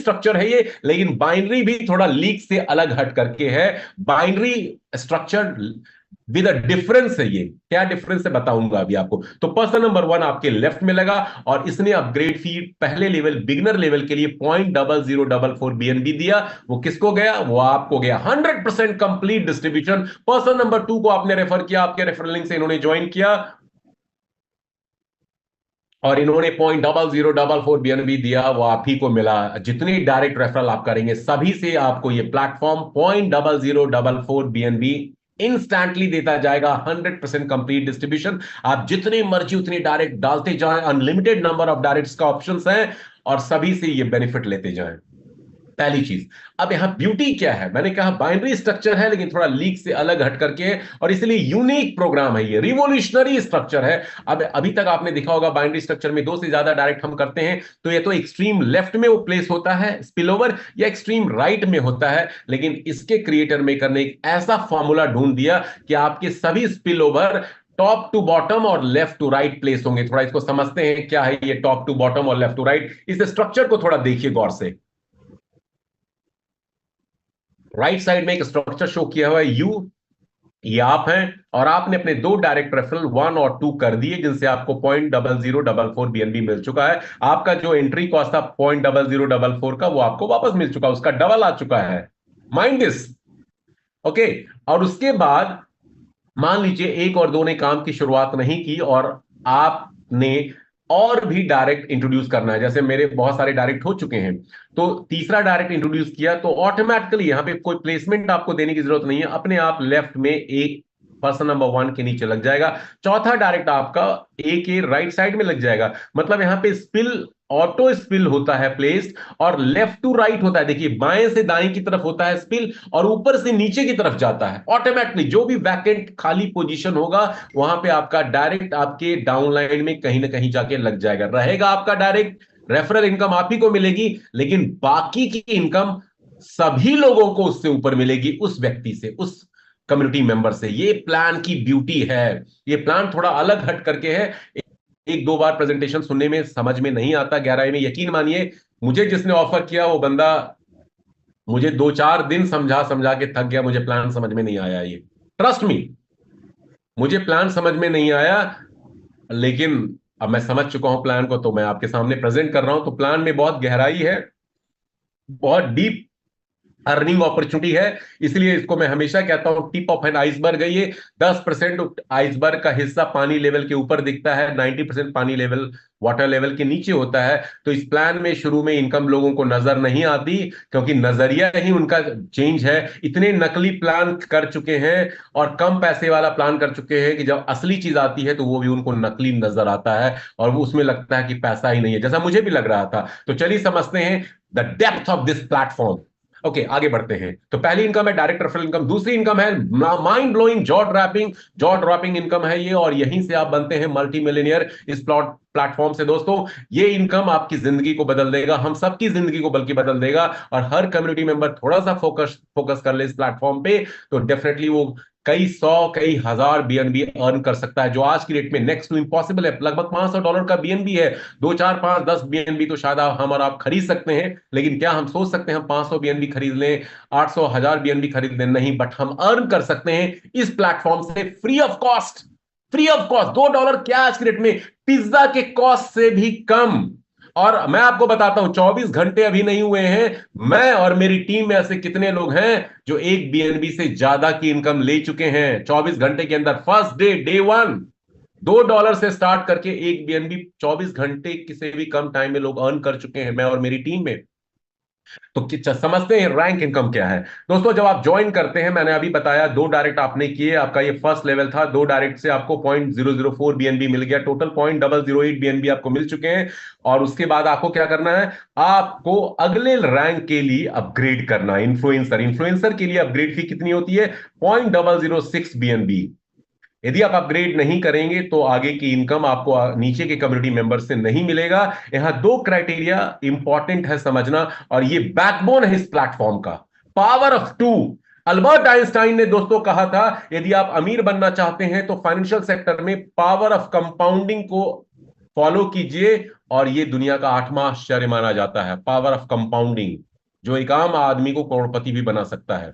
Structure है ये, लेकिन बाइनरी भी थोड़ा लीक से अलग हट करके है। Binary structure with a difference है। ये क्या डिफरेंस है बताऊंगा अभी आपको। तो पर्सन नंबर 1 आपके लेफ्ट में लगा, और इसने अपग्रेड फी पहले लेवल बिगिनर लेवल के लिए 0.0044 बीएनबी दिया। वो किसको गया? वो आपको गया। 100% कंप्लीट डिस्ट्रीब्यूशन। पर्सन नंबर 2 को आपने रेफर किया, आपके रेफरल लिंक से इन्होंने ज्वाइन किया, और इन्होंने 0.0044 बीएनबी दिया, वो आप ही को मिला। जितनी डायरेक्ट रेफरल आप करेंगे सभी से आपको ये प्लेटफॉर्म 0.0044 बीएनबी इंस्टैंटली देता जाएगा। 100% कंप्लीट डिस्ट्रीब्यूशन। आप जितनी मर्जी उतनी डायरेक्ट डालते जाएं, अनलिमिटेड नंबर ऑफ डायरेक्ट्स का ऑप्शंस हैं, और सभी से ये बेनिफिट लेते जाएं। पहली चीज। अब यहां ब्यूटी क्या है? मैंने कहा बाइनरी स्ट्रक्चर है, लेकिन थोड़ा लीक से अलग हट करके है, और इसलिए यूनिक प्रोग्राम है ये, रिवोल्यूशनरी स्ट्रक्चर है। अब अभी तक आपने देखा होगा बाइनरी स्ट्रक्चर में दो से ज्यादा डायरेक्ट हम करते हैं तो ये तो एक्सट्रीम लेफ्ट में वो प्लेस होता है स्पिल ओवर, या एक्सट्रीम राइट में होता है। लेकिन इसके क्रिएटर मेकर ने एक ऐसा फॉर्मूला ढूंढ दिया कि आपके सभी spill over top to bottom और लेफ्ट टू राइट प्लेस होंगे। थोड़ा इसको समझते हैं क्या है ये टॉप टू बॉटम और लेफ्ट टू राइट। इस स्ट्रक्चर को थोड़ा देखिए गौर से। राइट साइड में एक स्ट्रक्चर शो किया हुआ है यू, ये आप हैं, और आपने अपने दो डायरेक्ट रेफरल 1 और 2 कर दिए, जिनसे आपको 0.0044 बीएनबी मिल चुका है। आपका जो एंट्री कॉस्ट था 0.0044 का, वो आपको वापस मिल चुका है, उसका डबल आ चुका है। Mind this. ओके। और उसके बाद मान लीजिए 1 और 2 ने काम की शुरुआत नहीं की, और आपने और भी डायरेक्ट इंट्रोड्यूस करना है। जैसे मेरे बहुत सारे डायरेक्ट हो चुके हैं, तो तीसरा डायरेक्ट इंट्रोड्यूस किया, तो ऑटोमेटिकली यहां पे कोई प्लेसमेंट आपको देने की जरूरत नहीं है, अपने आप लेफ्ट में एक पर्सन नंबर 1 के नीचे लग जाएगा। चौथा डायरेक्ट आपका ए के राइट साइड में लग जाएगा। मतलब यहां पे स्पिल, ऑटो स्पिल होता है प्लेस्ड, और लेफ्ट टू राइट होता है। देखिए बाएं से दाएं की तरफ होता है स्पिल, और ऊपर से नीचे की तरफ जाता है ऑटोमेटिकली। जो भी वैकेंट खाली पोजीशन होगा वहां पे आपका डायरेक्ट आपके डाउनलाइन में कहीं ना कहीं जाके लग जाएगा, रहेगा आपका डायरेक्ट। रेफरल इनकम आप ही को मिलेगी, लेकिन बाकी की इनकम सभी लोगों को उससे ऊपर मिलेगी, उस व्यक्ति से, उस कम्युनिटी मेंबर से। ये प्लान की ब्यूटी है। ये प्लान थोड़ा अलग हट करके है। एक दो बार प्रेजेंटेशन सुनने में समझ में नहीं आता गहराई में। यकीन मानिए, मुझे जिसने ऑफर किया वो बंदा मुझे 2-4 दिन समझा समझा के थक गया। मुझे प्लान समझ में नहीं आया, ये ट्रस्ट मी, मुझे प्लान समझ में नहीं आया। लेकिन अब मैं समझ चुका हूं प्लान को, तो मैं आपके सामने प्रेजेंट कर रहा हूं। तो प्लान में बहुत गहराई है, बहुत डीप अर्निंग अपॉर्चुनिटी है। इसलिए इसको मैं हमेशा कहता हूं टिप ऑफ एन आइसबर्ग है ये। 10% आइसबर्ग का हिस्सा पानी लेवल के ऊपर दिखता है, 90% पानी लेवल, वाटर लेवल के नीचे होता है। तो इस प्लान में शुरू में इनकम लोगों को नजर नहीं आती, क्योंकि नजरिया ही उनका चेंज है। इतने नकली प्लान कर चुके हैं और कम पैसे वाला प्लान कर चुके हैं कि जब असली चीज आती है तो वो भी उनको नकली नजर आता है, और वो उसमें लगता है कि पैसा ही नहीं है, जैसा मुझे भी लग रहा था। तो चलिए समझते हैं the depth of this platform. Okay, आगे बढ़ते हैं। तो पहली इनकम है डायरेक्ट रेफरल इनकम। दूसरी इनकम है mind blowing jaw dropping, jaw dropping income है ये, और यहीं से आप बनते हैं मल्टी मिलियनियर इस प्लेटफॉर्म से। दोस्तों, ये इनकम आपकी जिंदगी को बदल देगा, हम सबकी जिंदगी को बल्कि बदल देगा। और हर कम्युनिटी मेंबर थोड़ा सा फोकस फोकस कर ले इस प्लेटफॉर्म पे, तो डेफिनेटली वो कई सौ कई हजार बीएनबी अर्न कर सकता है, जो आज की डेट में नेक्स्ट टू इम्पॉसिबल है। लगभग $500 का बीएनबी है। 2 4 5 10 बीएनबी तो शायद हम और आप खरीद सकते हैं, लेकिन क्या हम सोच सकते हैं हम 500 बीएनबी खरीद लें, 800 1000 बीएनबी खरीद लें? नहीं, बट हम अर्न कर सकते हैं इस प्लेटफॉर्म से free of cost. Free of cost. $2 क्या आज की डेट में पिज्जा के कॉस्ट से भी कम। और मैं आपको बताता हूं, 24 घंटे अभी नहीं हुए हैं, मैं और मेरी टीम में ऐसे कितने लोग हैं जो एक बीएनबी से ज्यादा की इनकम ले चुके हैं 24 घंटे के अंदर। फर्स्ट डे, डे 1, $2 से स्टार्ट करके एक बीएनबी 24 घंटे किसी भी कम टाइम में लोग अर्न कर चुके हैं, मैं और मेरी टीम में। तो समझते हैं रैंक इनकम क्या है। दोस्तों, जब आप ज्वाइन करते हैं, मैंने अभी बताया 2 डायरेक्ट आपने किए, आपका ये फर्स्ट लेवल था। 2 डायरेक्ट से आपको 0.004 बीएनबी मिल गया, टोटल 0.008 बीएनबी आपको मिल चुके हैं। और उसके बाद आपको क्या करना है? आपको अगले रैंक के लिए अपग्रेड करना है। इन्फ्लुएंसर, इन्फ्लुएंसर के लिए अपग्रेड फी कितनी होती है? 0.006 बीएनबी। यदि आप अपग्रेड नहीं करेंगे तो आगे की इनकम आपको नीचे के कम्युनिटी मेंबर से नहीं मिलेगा। यहां 2 क्राइटेरिया इंपॉर्टेंट है समझना, और ये बैकबोन है इस प्लेटफॉर्म का। Power of 2। अल्बर्ट आइंस्टाइन ने दोस्तों कहा था, यदि आप अमीर बनना चाहते हैं तो फाइनेंशियल सेक्टर में पावर ऑफ कंपाउंडिंग को फॉलो कीजिए, और ये दुनिया का 8वां आश्चर्य माना जाता है, पावर ऑफ कंपाउंडिंग, जो एक आम आदमी को करोड़पति भी बना सकता है।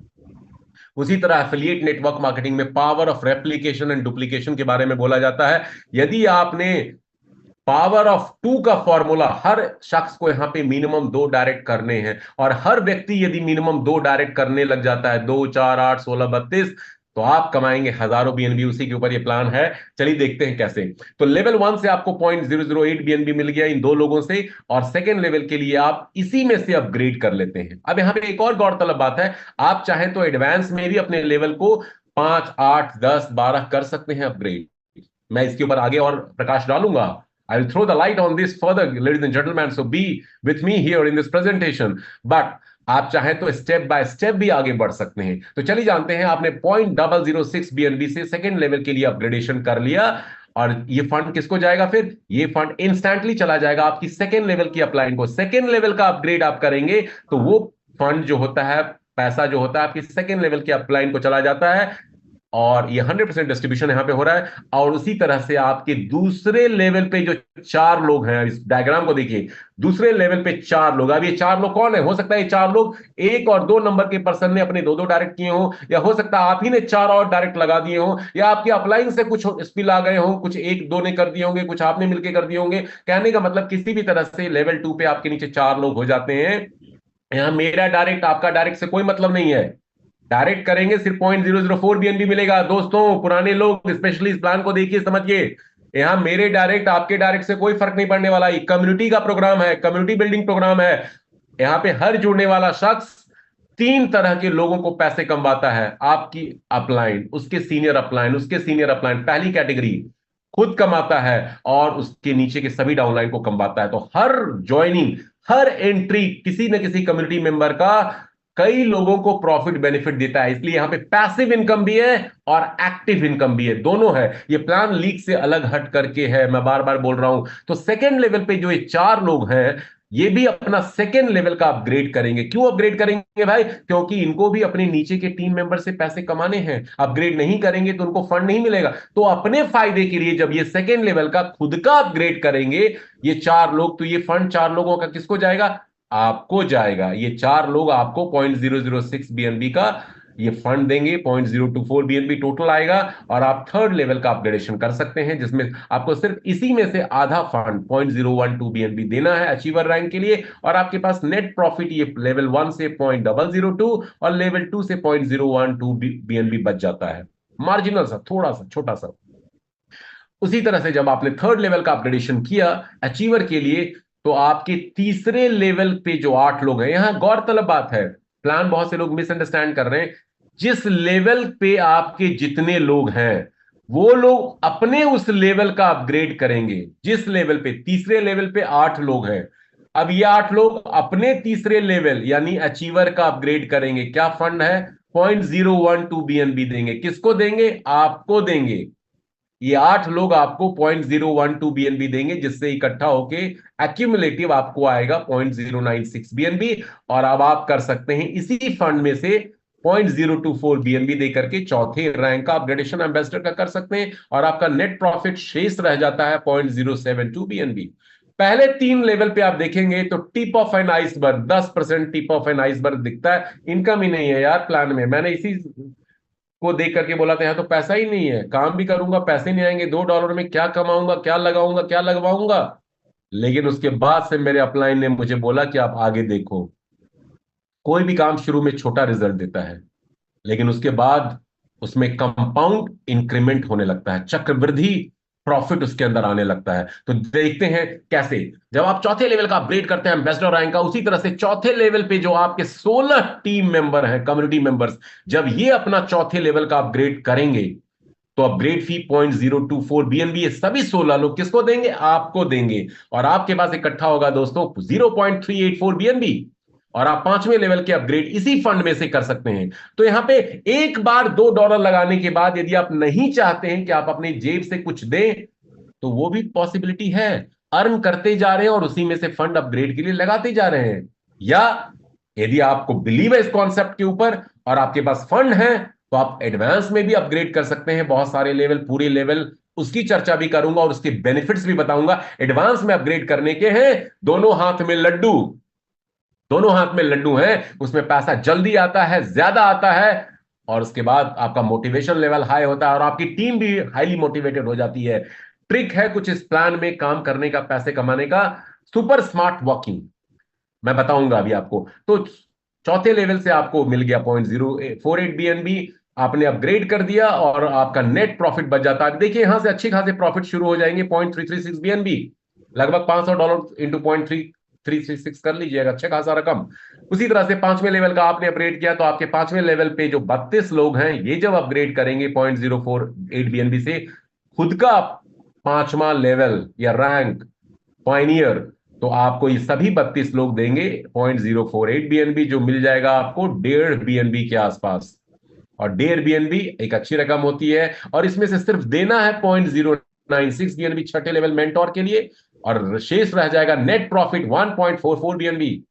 उसी तरह एफिलिएट नेटवर्क मार्केटिंग में power of replication and duplication के बारे में बोला जाता है। यदि आपने पावर ऑफ टू का फॉर्मूला, हर शख्स को यहां पे मिनिमम 2 डायरेक्ट करने हैं, और हर व्यक्ति यदि मिनिमम 2 डायरेक्ट करने लग जाता है, 2 4 8 16 32, तो आप कमाएंगे हजारों बीएनबी। उसी के ऊपर ये प्लान है। चलिए देखते हैं कैसे। तो लेवल 1 से आपको 0.008 बीएनबी मिल गया इन 2 लोगों से, और सेकेंड लेवल के लिए आप इसी में से अपग्रेड कर लेते हैं। अब यहां पे एक और गौरतलब बात है, आप चाहें तो एडवांस में भी अपने लेवल को 5 8 10 12 कर सकते हैं अपग्रेड। मैं इसके ऊपर आगे और प्रकाश डालूंगा। I will throw the light on this further, ladies and gentlemen. So be with me here in this presentation. But आप चाहें तो स्टेप बाय स्टेप भी आगे बढ़ सकते हैं। तो चलिए जानते हैं, आपने 0.006 बीएनबी से सेकेंड लेवल के लिए अपग्रेडेशन कर लिया, और ये फंड किसको जाएगा? फिर ये फंड इंस्टेंटली चला जाएगा आपकी सेकेंड लेवल की अपलाइन को। सेकेंड लेवल का अपग्रेड आप करेंगे तो वो फंड जो होता है, पैसा जो होता है, आपकी सेकेंड लेवल की अपलाइन को चला जाता है, और ये 100% डिस्ट्रीब्यूशन यहां पे हो रहा है। और उसी तरह से आपके दूसरे लेवल पे जो 4 लोग हैं, इस डायग्राम को देखिए, दूसरे लेवल पे 4 लोग। अब ये 4 लोग कौन है? हो सकता है ये 4 लोग 1 और 2 नंबर के पर्सन ने अपने 2 2 डायरेक्ट किए हो, या हो सकता है आप ही ने 4 और डायरेक्ट लगा दिए हो, या आपके अपलाइन से कुछ स्पिल आ गए हो, कुछ 1 2 ने कर दिए होंगे, कुछ आपने मिलकर कर दिए होंगे। कहने का मतलब किसी भी तरह से लेवल 2 पे आपके नीचे 4 लोग हो जाते हैं। यहां मेरा डायरेक्ट आपका डायरेक्ट से कोई मतलब नहीं है। डायरेक्ट करेंगे सिर्फ 0.004 बीएनबी मिलेगा। दोस्तों, पुराने लोग स्पेशली इस प्लान को देखिए, समझिए, यहां मेरे डायरेक्ट आपके डायरेक्ट से कोई फर्क नहीं पड़ने वाला। ये कम्युनिटी का प्रोग्राम है, कम्युनिटी बिल्डिंग प्रोग्राम है। यहां पे हर जुड़ने वाला शख्स 3 तरह के लोगों को पैसे कमवाता है। आपकी अपलाइन, उसके सीनियर अपलाइन, उसके सीनियर अपलाइन, पहली कैटेगरी खुद कमाता है, और उसके नीचे के सभी डाउनलाइन को कमवाता है। तो हर ज्वाइनिंग, हर एंट्री किसी न किसी कम्युनिटी मेंबर का कई लोगों को प्रॉफिट बेनिफिट देता है। इसलिए यहां पे पैसिव इनकम भी है और एक्टिव इनकम भी है, दोनों है। ये प्लान लीग से अलग हट करके है, मैं बार बार बोल रहा हूं। तो सेकेंड लेवल पे जो ये 4 लोग हैं, ये भी अपना सेकेंड लेवल का अपग्रेड करेंगे। क्यों अपग्रेड करेंगे भाई? क्योंकि इनको भी अपने नीचे के टीम मेंबर से पैसे कमाने हैं। अपग्रेड नहीं करेंगे तो उनको फंड नहीं मिलेगा। तो अपने फायदे के लिए जब ये सेकेंड लेवल का खुद का अपग्रेड करेंगे ये 4 लोग, तो ये फंड 4 लोगों का किसको जाएगा? आपको जाएगा। ये 4 लोग आपको 0.006 बीएनबी का ये फंड देंगे, 0.024 बीएनबी टोटल आएगा, और आप थर्ड लेवल का अपग्रेडेशन कर सकते हैं, जिसमें आपको सिर्फ इसी में से आधा फंड 0.012 बीएनबी देना है अचीवर रैंक के लिए, और आपके पास नेट प्रॉफिट ये लेवल 1 से 0.002 और लेवल 2 से 0.012 बीएनबी बच जाता है। मार्जिनल सा, थोड़ा सा, छोटा सा। उसी तरह से जब आपने थर्ड लेवल का अपग्रेडेशन किया अचीवर के लिए, तो आपके तीसरे लेवल पे जो 8 लोग हैं, यहां गौरतलब बात है, प्लान बहुत से लोग मिसअंडरस्टैंड कर रहे हैं। जिस लेवल पे आपके जितने लोग हैं, वो लोग अपने उस लेवल का अपग्रेड करेंगे। जिस लेवल पे, तीसरे लेवल पे 8 लोग हैं, अब ये 8 लोग अपने तीसरे लेवल यानी अचीवर का अपग्रेड करेंगे। क्या फंड है? 0.012 बीएनबी देंगे। किसको देंगे? आपको देंगे। ये 8 लोग आपको 0.012 बीएनबी देंगे, जिससे इकट्ठा होके एक्यूमुलेटिव आपको आएगा 0.096 बीएनबी। और अब आप कर सकते हैं इसी फंड में से 0.024 बीएनबी देकर के चौथे रैंक का अपग्रेडेशन एम्बेसडर का कर सकते हैं, और आपका नेट प्रॉफिट शेष रह जाता है 0.072 बीएनबी। पहले 3 लेवल पे आप देखेंगे तो tip of an iceberg, 10% tip of an iceberg दिखता है। इनकम ही नहीं है यार प्लान में। मैंने इसी को देख करके बोला था, यहाँ तो पैसा ही नहीं है, काम भी करूंगा पैसे नहीं आएंगे, $2 में क्या कमाऊंगा, क्या लगाऊंगा, क्या लगवाऊंगा। लेकिन उसके बाद से मेरे अपलाइन ने मुझे बोला कि आप आगे देखो, कोई भी काम शुरू में छोटा रिजल्ट देता है, लेकिन उसके बाद उसमें कंपाउंड इंक्रीमेंट होने लगता है, चक्रवृद्धि प्रॉफिट उसके अंदर आने लगता है। तो देखते हैं कैसे। जब आप चौथे लेवल का अपग्रेड करते हैं एम्बेसडर रैंक का, उसी तरह से चौथे लेवल पे जो आपके 16 टीम मेंबर हैं, कम्युनिटी मेंबर्स, जब ये अपना चौथे लेवल का अपग्रेड करेंगे, तो अपग्रेड फी 0.024 बीएनबी ये सभी 16 लोग किसको देंगे? आपको देंगे। और आपके पास इकट्ठा होगा दोस्तों 0.384 बीएनबी, और आप 5वें लेवल के अपग्रेड इसी फंड में से कर सकते हैं। तो यहां पे एक बार $2 लगाने के बाद यदि आप नहीं चाहते हैं कि आप अपनी जेब से कुछ दें, तो वो भी पॉसिबिलिटी है। अर्न करते जा रहे हैं और उसी में से फंड अपग्रेड के लिए लगाते जा रहे हैं। या यदि आपको बिलीव है इस कॉन्सेप्ट के ऊपर और आपके पास फंड है, तो आप एडवांस में भी अपग्रेड कर सकते हैं बहुत सारे लेवल, पूरे लेवल उसकी चर्चा भी करूंगा और उसके बेनिफिट्स भी बताऊंगा। एडवांस में अपग्रेड करने के हैं, दोनों हाथ में लड्डू, दोनों हाथ में लड्डू हैं, उसमें पैसा जल्दी आता है, ज्यादा आता है, और उसके बाद आपका मोटिवेशन लेवल हाई होता है और आपकी टीम भी हाईली मोटिवेटेड हो जाती है। ट्रिक है कुछ इस प्लान में काम करने का, पैसे कमाने का, सुपर स्मार्ट वर्किंग, मैं बताऊंगा अभी आपको। तो चौथे लेवल से आपको मिल गया 0.048 बीएनबी, आपने अपग्रेड कर दिया और आपका नेट प्रॉफिट बच जाता है। देखिए यहां से अच्छे खासे प्रॉफिट शुरू हो जाएंगे, 0.336 बीएनबी, लगभग $500 इंटू 0.336 कर लीजिएगा, अच्छे खासा रकम। उसी तरह से पांचवें लेवल का आपने अपग्रेड किया, तो आपके पांचवें लेवल पे जो 32 लोग हैं, ये जब अपग्रेड करेंगे 0.048 बीएनबी से, खुद का पांचवा लेवल या रैंक पायनियर, तो आपको ये सभी 32 लोग देंगे 0.048 बीएनबी, जो मिल जाएगा आपको 1.5 बीएनबी के आसपास। और 1.5 बीएनबी एक अच्छी रकम होती है, और इसमें से सिर्फ देना है 0.096 बीएनबी छठे लेवल मेंटोर के लिए, और शेष रह जाएगा नेट प्रॉफिट 1.44 बीएनबी।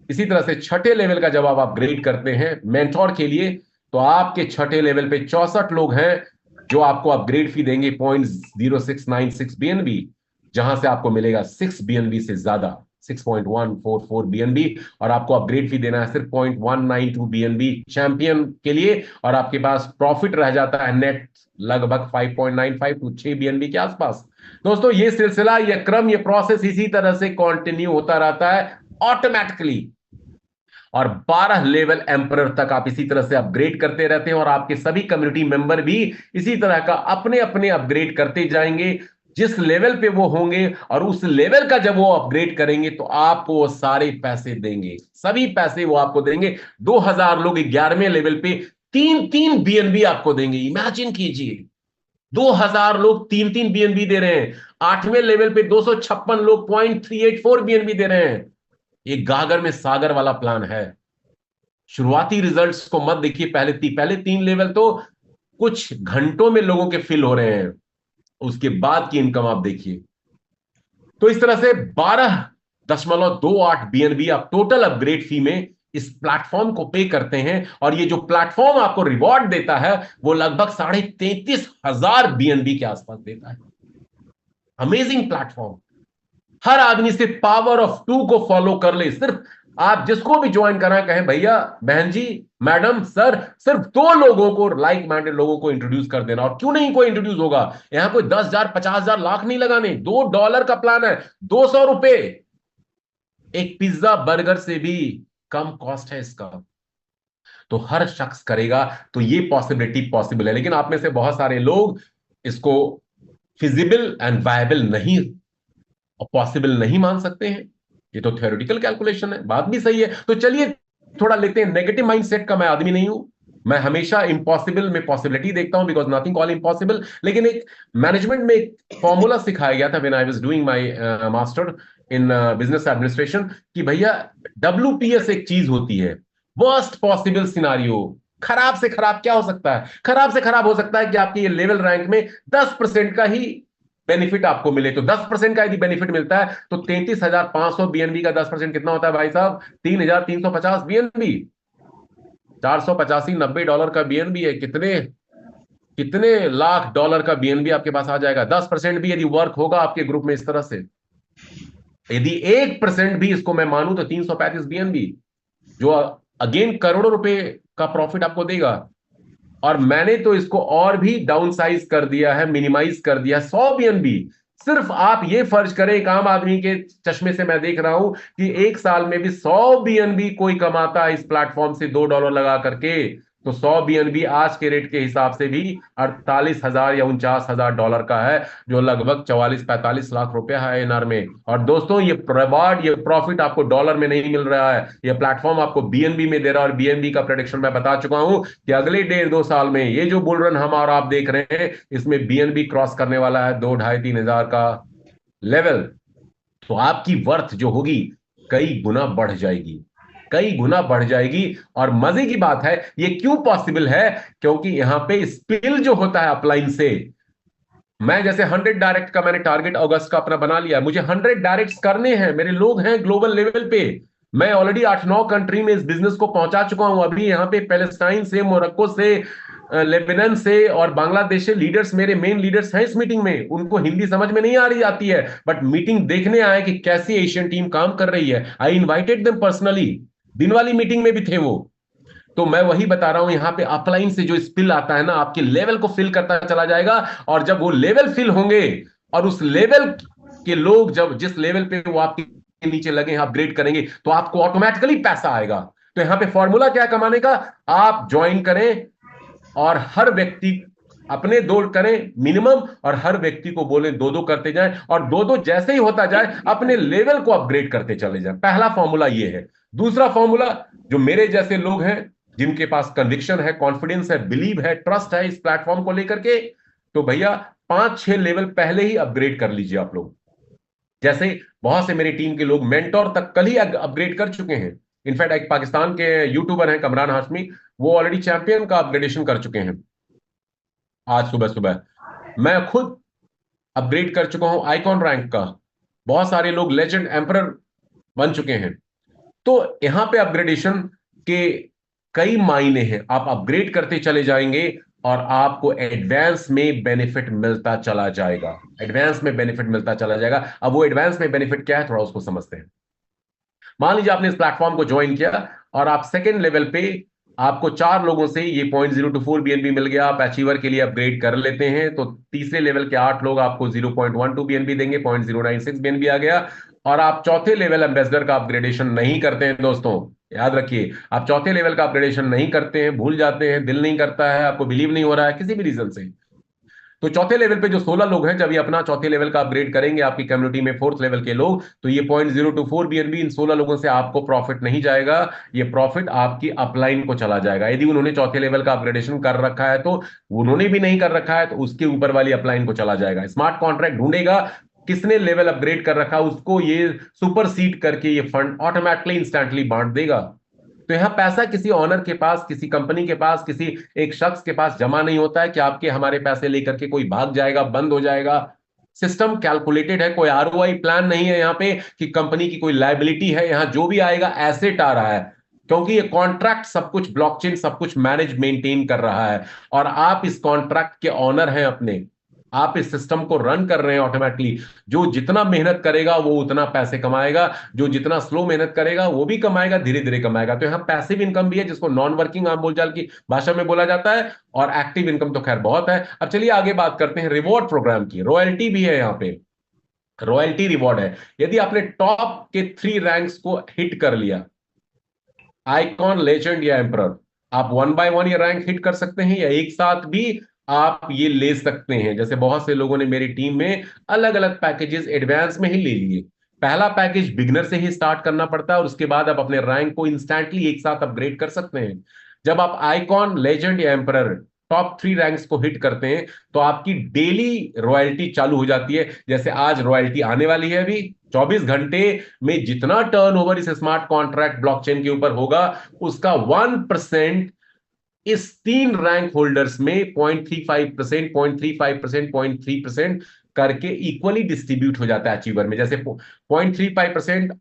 इसी तरह से छठे लेवल का जब आप अपग्रेड करते हैं मेंटोर के लिए, तो आपके छठे लेवल पे 64 लोग हैं जो आपको अपग्रेड फी देंगे 0.0696 बीएनबी, जहां से आपको मिलेगा 6 बीएनबी से ज्यादा, 6.144 बीएनबी, और आपको अपग्रेड फी देना है सिर्फ 0.192 बीएनबी चैंपियन के लिए, और आपके पास प्रॉफिट रह जाता है नेट लगभग 5.95 टू 6 बीएनबी के आसपास। दोस्तों ये सिलसिला, ये क्रम, ये प्रोसेस इसी तरह से कंटिन्यू होता रहता है ऑटोमेटिकली, और 12 लेवल एम्परर तक आप इसी तरह से अपग्रेड करते रहते हैं, और आपके सभी कम्युनिटी मेंबर भी इसी तरह का अपने अपने अपग्रेड करते जाएंगे जिस लेवल पे वो होंगे, और उस लेवल का जब वो अपग्रेड करेंगे तो आपको वो सारे पैसे देंगे, सभी पैसे वो आपको देंगे। 2000 लोग 11वें लेवल पे 3-3 बीएनबी आपको देंगे, इमेजिन कीजिए 2000 लोग 3-3 बीएनबी दे रहे हैं। 8वें लेवल पे 256 लोग 0.384 बीएनबी दे रहे हैं। ये गागर में सागर वाला प्लान है। शुरुआती रिजल्ट्स को मत देखिए, पहले 3 लेवल तो कुछ घंटों में लोगों के फिल हो रहे हैं, उसके बाद की इनकम आप देखिए। तो इस तरह से 12.28 बीएनबी आप टोटल अपग्रेड फी में इस प्लेटफॉर्म को पे करते हैं, और ये जो प्लेटफॉर्म आपको रिवॉर्ड देता है वो लगभग 33,500 बीएनबी के आसपास देता है। अमेजिंग प्लेटफॉर्म, हर आदमी से पावर ऑफ 2 को फॉलो कर ले। सिर्फ आप जिसको भी ज्वाइन कराएं, कहें भैया, बहन जी, मैडम, सर, सिर्फ 2 लोगों को, लाइक माइंडेड लोगों को इंट्रोड्यूस कर देना। और क्यों नहीं कोई इंट्रोड्यूस होगा, यहां कोई 10,000 50,000 लाख नहीं लगाने, $2 का प्लान है, ₹200, एक पिज्जा बर्गर से भी कम कॉस्ट है इसका, तो हर शख्स करेगा। तो ये पॉसिबिलिटी पॉसिबल है, लेकिन आप में से बहुत सारे लोग इसको फिजिबल एंड वायबल नहीं और पॉसिबल नहीं मान सकते हैं। ये तो थ्योरेटिकल कैलकुलेशन है, बात भी सही है। तो चलिए थोड़ा लेते हैं, नेगेटिव माइंडसेट का मैं आदमी नहीं हूं, मैं हमेशा इम्पॉसिबल में पॉसिबिलिटी देखता हूं, बिकॉज नथिंग ऑल इम्पॉसिबल। लेकिन एक मैनेजमेंट में एक फॉर्मूला सिखाया गया था when I was doing my master in business administration, कि भैया WPS एक चीज होती है, वर्स्ट पॉसिबल सिनारियो। खराब से खराब क्या हो सकता है, खराब से खराब हो सकता है कि आपके ये लेवल रैंक में 10% का ही बेनिफिट आपको मिले। तो 10% का यदि बेनिफिट मिलता है तो 33,500 बीएनबी का 10% कितना होता है भाई साहब, 3,350 बीएनबी। 485 $90 का बीएनबी है, कितने कितने लाख डॉलर का बीएनबी आपके पास आ जाएगा। 10% भी यदि वर्क होगा आपके ग्रुप में इस तरह से, यदि 1% भी इसको मैं मानूं, तो 335 बीएनबी, जो अगेन करोड़ों रुपए का प्रॉफिट आपको देगा। और मैंने तो इसको और भी डाउन साइज कर दिया है, मिनिमाइज कर दिया, 100 बीएनबी। सिर्फ आप ये फर्ज करें, एक आम आदमी के चश्मे से मैं देख रहा हूं कि एक साल में भी 100 बीएनबी कोई कमाता है इस प्लेटफॉर्म से $2 लगा करके, तो 100 बीएनबी आज के रेट के हिसाब से भी 48,000 या $49,000 का है, जो लगभग 44-45 लाख रुपया है INR में। और दोस्तों ये रिवार्ड, ये प्रॉफिट आपको डॉलर में नहीं मिल रहा है, ये प्लेटफॉर्म आपको बीएनबी में दे रहा है। और बीएनबी का प्रेडिक्शन मैं बता चुका हूं कि अगले 1.5-2 साल में ये जो बुल रन हम और आप देख रहे हैं, इसमें बीएनबी क्रॉस करने वाला है 2-2.5-3 हजार का लेवल। तो आपकी वर्थ जो होगी कई गुना बढ़ जाएगी, कई गुना बढ़ जाएगी। और मजे की बात है, ये क्यों पॉसिबल है, क्योंकि यहां पे स्पिल जो होता है अपलाइन से, मैं जैसे 100 डायरेक्ट का मैंने टारगेट अगस्त का अपना बना लिया, मुझे 100 डायरेक्ट्स करने हैं, मेरे लोग हैं ग्लोबल लेवल पे। मैं ऑलरेडी 8-9 कंट्री में इस बिजनेस को पहुंचा चुका हूं। अभी यहां पे पैलेस्टाइन से, मोरक्को से, लेबनान से और बांग्लादेश से लीडर्स, मेरे मेन लीडर्स हैं इस मीटिंग में। उनको हिंदी समझ में नहीं आ रही आती है, बट मीटिंग देखने आए कि कैसी एशियन टीम काम कर रही है। आई इन्वाइटेड देम पर्सनली, दिन वाली मीटिंग में भी थे वो। तो मैं वही बता रहा हूं, यहां पे अपलाइन से जो स्पिल आता है ना, आपके लेवल को फिल करता चला जाएगा। और जब वो लेवल फिल होंगे और उस लेवल के लोग जब जिस लेवल पे वो आपके नीचे लगे हैं अपग्रेड करेंगे, तो आपको ऑटोमेटिकली पैसा आएगा। तो यहां पे फॉर्मूला क्या कमाने का, आप ज्वाइन करें और हर व्यक्ति अपने दो करें मिनिमम, और हर व्यक्ति को बोले दो दो करते जाएं, और दो दो जैसे ही होता जाए अपने लेवल को अपग्रेड करते चले जाएं। पहला फॉर्मूला ये है। दूसरा फॉर्मूला, जो मेरे जैसे लोग हैं जिनके पास कन्विक्शन है, कॉन्फिडेंस है, बिलीव है, ट्रस्ट है इस प्लेटफॉर्म को लेकर के, तो भैया 5-6 लेवल पहले ही अपग्रेड कर लीजिए आप लोग। जैसे बहुत से मेरी टीम के लोग मेंटोर तक कल ही अपग्रेड कर चुके हैं। इनफैक्ट एक पाकिस्तान के यूट्यूबर हैं कमरान हाशमी, वो ऑलरेडी चैंपियन का अपग्रेडेशन कर चुके हैं। आज सुबह सुबह मैं खुद अपग्रेड कर चुका हूं आइकॉन रैंक का। बहुत सारे लोग लेजेंड एम्परर बन चुके हैं। तो यहां पे अपग्रेडेशन के कई मायने हैं। आप अपग्रेड करते चले जाएंगे और आपको एडवांस में बेनिफिट मिलता चला जाएगा, एडवांस में बेनिफिट मिलता चला जाएगा। अब वो एडवांस में बेनिफिट क्या है, थोड़ा उसको समझते हैं। मान लीजिए आपने इस प्लेटफॉर्म को ज्वाइन किया और आप सेकेंड लेवल पे, आपको 4 लोगों से ये 0.024 बीएनबी मिल गया, आप अचीवर के लिए अपग्रेड कर लेते हैं, तो तीसरे लेवल के 8 लोग आपको 0.12 बीएनबी देंगे, 0.096 बीएनबी आ गया। और आप चौथे लेवल एम्बेसडर का अपग्रेडेशन नहीं करते हैं दोस्तों, याद रखिए, आप चौथे लेवल का अपग्रेडेशन नहीं करते हैं, भूल जाते हैं, दिल नहीं करता है, आपको बिलीव नहीं हो रहा है किसी भी रीजन से, तो चौथे लेवल पे जो 16 लोग हैं, जब ये अपना चौथे लेवल का अपग्रेड करेंगे आपकी कम्युनिटी में फोर्थ लेवल के लोग, तो ये 0.024 बीएनबी इन 16 लोगों से आपको प्रॉफिट नहीं जाएगा, ये प्रॉफिट आपकी अपलाइन को चला जाएगा। यदि उन्होंने चौथे लेवल का अपग्रेडेशन कर रखा है, तो उन्होंने भी नहीं कर रखा है तो उसके ऊपर वाली अपलाइन को चला जाएगा। स्मार्ट कॉन्ट्रैक्ट ढूंढेगा किसने लेवल अपग्रेड कर रखा, उसको ये सुपर सीड करके ये फंड ऑटोमेटिकली इंस्टेंटली बांट देगा। तो यहां पैसा किसी ऑनर के पास, किसी कंपनी के पास, किसी एक शख्स के पास जमा नहीं होता है कि आपके हमारे पैसे लेकर के कोई भाग जाएगा, बंद हो जाएगा। सिस्टम कैलकुलेटेड है, कोई आरओआई प्लान नहीं है यहां पे कि कंपनी की कोई लायबिलिटी है। यहां जो भी आएगा एसेट आ रहा है, क्योंकि ये कॉन्ट्रैक्ट सब कुछ ब्लॉकचेन सब कुछ मैनेज मेंटेन कर रहा है, और आप इस कॉन्ट्रैक्ट के ऑनर हैं अपने, आप इस सिस्टम को रन कर रहे हैं ऑटोमेटिकली। जो जितना मेहनत करेगा वो उतना पैसे कमाएगा, जो जितना स्लो मेहनत करेगा वो भी कमाएगा, धीरे धीरे कमाएगा। तो यहाँ पैसिव इनकम भी है, जिसको नॉन वर्किंग आम बोलचाल की भाषा में बोला जाता है, और एक्टिव इनकम तो खैर बहुत है। अब चलिए आगे बात करते हैं रिवॉर्ड प्रोग्राम की। रॉयल्टी भी है यहाँ पे, रॉयल्टी रिवॉर्ड है। यदि आपने टॉप के 3 रैंक्स को हिट कर लिया, आइकॉन, लेजेंड या एम्परर, आप 1 बाय 1 ये रैंक हिट कर सकते हैं, या एक साथ भी आप ये ले सकते हैं। जैसे बहुत से लोगों ने मेरी टीम में अलग अलग पैकेजेस एडवांस में ही ले लिए। पहला पैकेज बिगनर से ही स्टार्ट करना पड़ता है, और उसके बाद आप अपने रैंक को इंस्टेंटली एक साथ अपग्रेड कर सकते हैं। जब आप आइकॉन, लेजेंड या एम्परर टॉप 3 रैंक्स को हिट करते हैं, तो आपकी डेली रॉयल्टी चालू हो जाती है। जैसे आज रॉयल्टी आने वाली है, अभी 24 घंटे में जितना टर्नओवर इस स्मार्ट कॉन्ट्रैक्ट ब्लॉकचेन के ऊपर होगा, उसका 1% इस 3 रैंक होल्डर्स में 0.35%, 0.35%, 0.3% करके इक्वली डिस्ट्रीब्यूट हो जाता है अचीवर में। जैसे 0.35%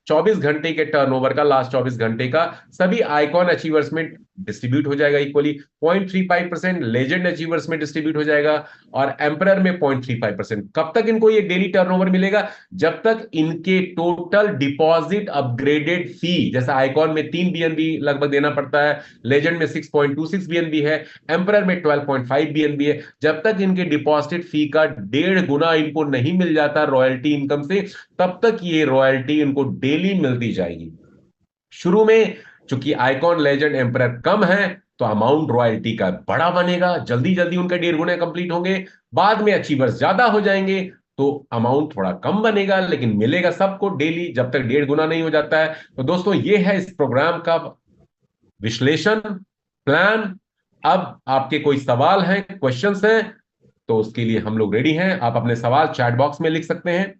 24 घंटे के टर्नओवर का, लास्ट 24 घंटे का सभी आइकॉन अचीवर्स में डिस्ट्रीब्यूट हो जाएगा इक्वली, 0.35% लेजेंड अचीवर्स में डिस्ट्रीब्यूट हो जाएगा, और एम्परर में 0.35%। कब तक इनको ये डेली टर्नओवर मिलेगा, जब तक इनके टोटल डिपॉजिट अपग्रेडेड फी, जैसे आइकॉन में 3 बीएनबी लगभग देना पड़ता है, लेजेंड में 6.26 बीएनबी है, एम्परर में 12.5 बीएनबी है, जब तक इनके डिपॉजिट फी का 1.5 गुना इनको नहीं मिल जाता रॉयल्टी इनकम से, तब तक ये रॉयल्टी इनको डेली मिलती जाएगी। शुरू में चूंकि आइकॉन, लेजेंड, एम्परर कम है, तो अमाउंट रॉयल्टी का बड़ा बनेगा, जल्दी जल्दी उनके 1.5 गुने कंप्लीट होंगे। बाद में अचीवर्स ज्यादा हो जाएंगे तो अमाउंट थोड़ा कम बनेगा, लेकिन मिलेगा सबको डेली, जब तक 1.5 गुना नहीं हो जाता है। तो दोस्तों ये है इस प्रोग्राम का विश्लेषण, प्लान। अब आपके कोई सवाल हैं, क्वेश्चंस हैं, तो उसके लिए हम लोग रेडी हैं। आप अपने सवाल चैट बॉक्स में लिख सकते हैं।